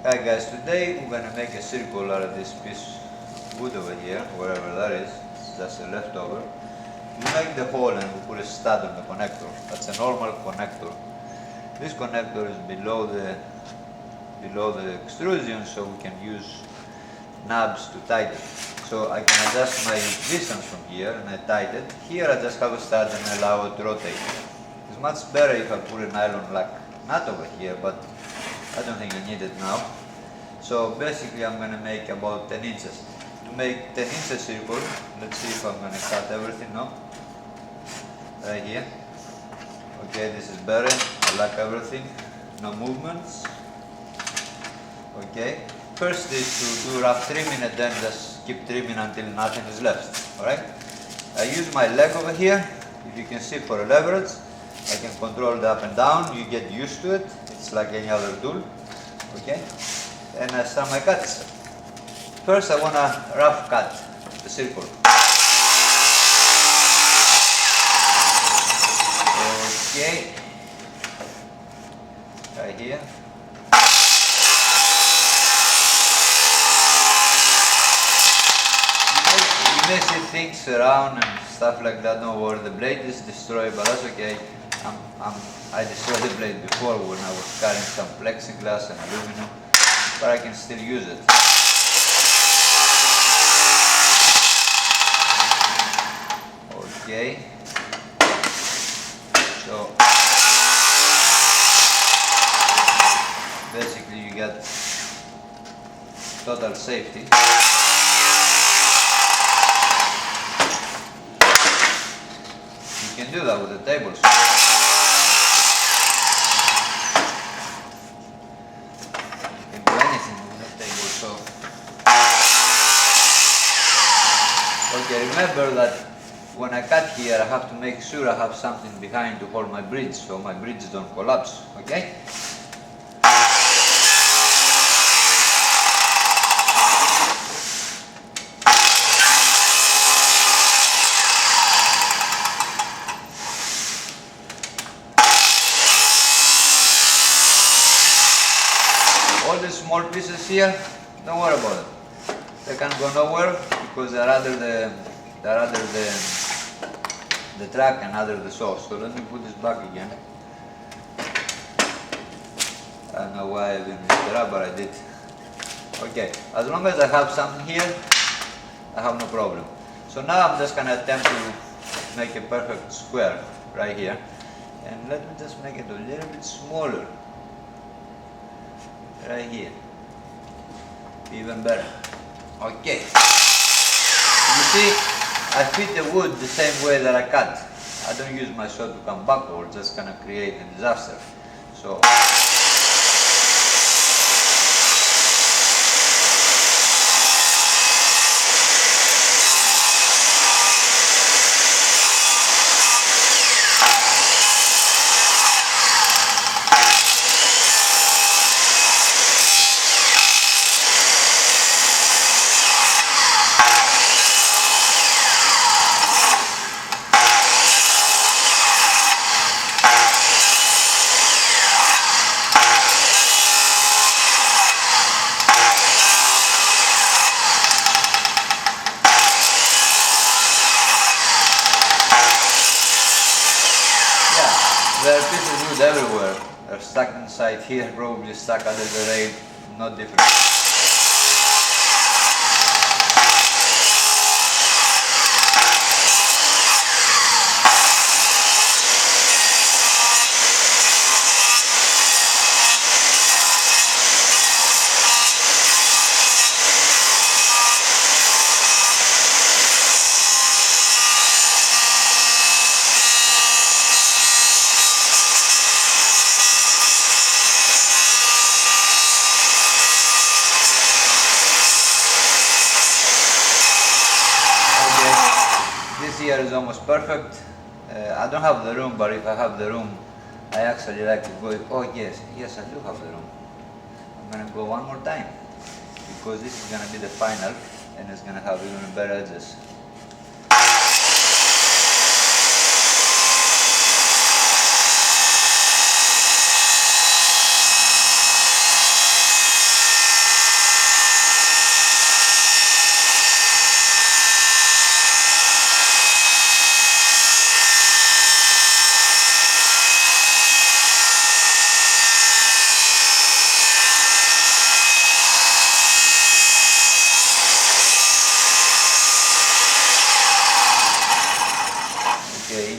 Hi guys, today we're gonna make a circle out of this piece of wood over here, wherever that is. It's just a leftover. We make the hole and we put a stud on the connector. That's a normal connector. This connector is below the extrusion, so we can use knobs to tighten. So I can adjust my distance from here and I tighten it. Here I just have a stud and allow it to rotate. It's much better if I put a nylon like nut over here, but I don't think I need it now. So basically I'm going to make about 10 inches. To make 10 inches circle, let's see if I'm going to cut everything now. Right here. Okay, this is better. I like everything. No movements. Okay. First is to do rough trimming and then just keep trimming until nothing is left. Alright? I use my leg over here. If you can see, for leverage, I can control it up and down. You get used to it. It's like any other tool. Okay? And I start my cuts. First I want to rough cut the circle. Okay. Right here. You may see things around and stuff like that. Don't worry, the blade is destroyed, but that's okay. I destroyed the blade before when I was cutting some plexiglass and aluminum, but I can still use it. Okay. So basically you get total safety. You can do that with the table saw. You can do anything with a table saw. Okay, remember that when I cut here, I have to make sure I have something behind to hold my bridge, so my bridge don't collapse, okay? All the small pieces here, don't worry about it. They can go nowhere because they're under the track and under the saw. So let me put this back again. I don't know why I didn't mix it up, but I did. Okay, as long as I have something here, I have no problem. So now I'm just gonna attempt to make a perfect square right here. And let me just make it a little bit smaller. Right here. Even better. Okay. You see, I fit the wood the same way that I cut. I don't use my saw to come backwards, just gonna create a disaster. So there are pieces of wood everywhere. They're stuck inside here, probably stuck under the rail, not different. This here is almost perfect. I don't have the room, but if I have the room, I actually like to go. Oh yes, yes, I do have the room. I'm gonna go one more time because this is gonna be the final, and it's gonna have even better edges.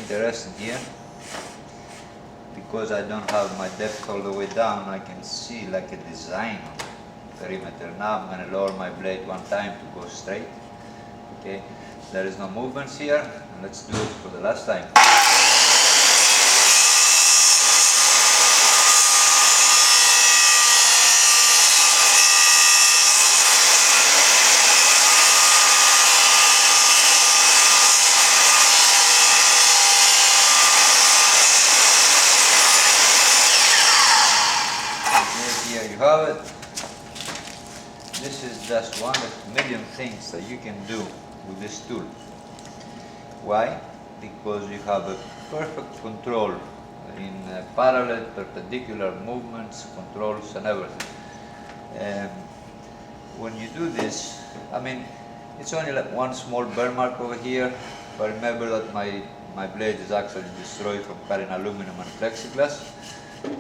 interesting here, because I don't have my depth all the way down, I can see like a design on the perimeter. Now I'm going to lower my blade one time to go straight. Okay, there is no movements here. Let's do it for the last time. Here you have it. This is just one of a million things that you can do with this tool. Why? Because you have a perfect control in parallel, perpendicular movements, controls and everything. When you do this, I mean, it's only like one small burn mark over here, but remember that my blade is actually destroyed from cutting aluminum and plexiglass,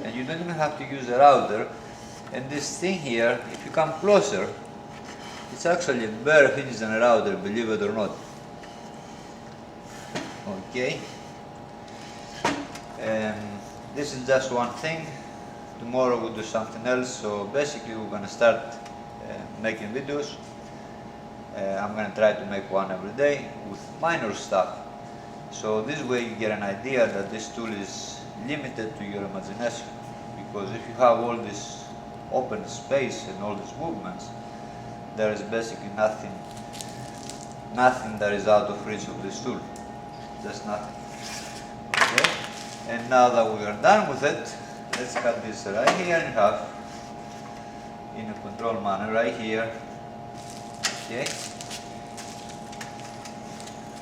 and you don't even have to use a router. And this thing here, if you come closer, it's actually a better finish than a router, believe it or not. Okay. This is just one thing. Tomorrow we'll do something else. So basically we're going to start making videos. I'm going to try to make one every day with minor stuff. So this way you get an idea that this tool is limited to your imagination. Because if you have all this open space and all these movements, there is basically nothing that is out of reach of this tool. Just nothing. Okay? And now that we are done with it, let's cut this right here in half in a controlled manner, right here. Okay?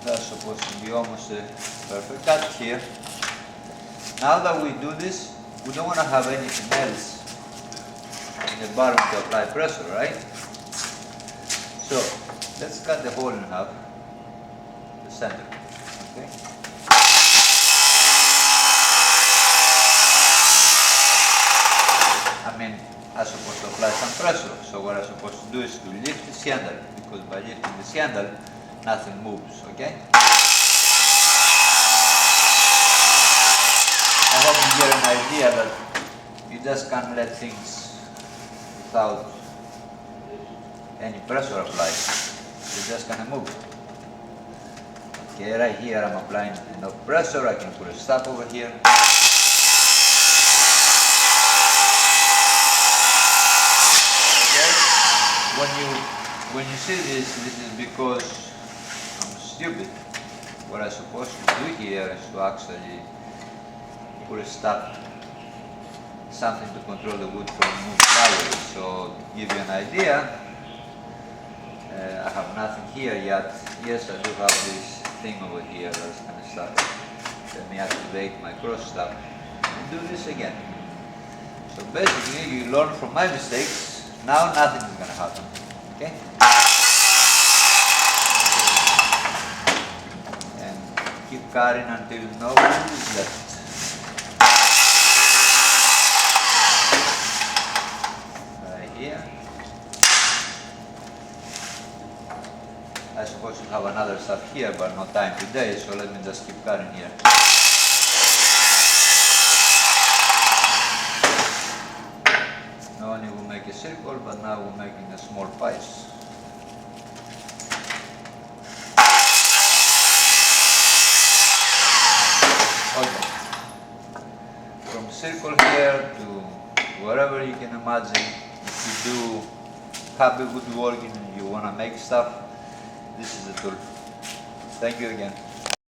That's supposed to be almost a perfect cut here. Now that we do this, we don't want to have anything else in the bottom to apply pressure, right? So let's cut the hole in half, the center. Okay. I mean, I'm supposed to apply some pressure. So what I'm supposed to do is to lift this handle, because by lifting this handle, nothing moves. Okay. I hope you get an idea that you just can't let things without any pressure applied. You're just gonna move. Okay, right here I'm applying enough pressure. I can put a stop over here. Okay. When you see this is because I'm stupid. What I'm supposed to do here is to actually put a stop, something to control the wood from moving sideways. So to give you an idea, I have nothing here yet. Yes, I do have this thing over here that's going to start. Let me activate my cross stop and do this again. So basically you learn from my mistakes. Now nothing is going to happen. Okay? And keep cutting until no wood is left. Here. I'm supposed to have another stuff here, but no time today, so let me just keep cutting here. Not only we'll make a circle, but now we're making a small piece. Okay. From circle here to wherever you can imagine. If you do happy woodworking and you want to make stuff, this is the tool. Thank you again.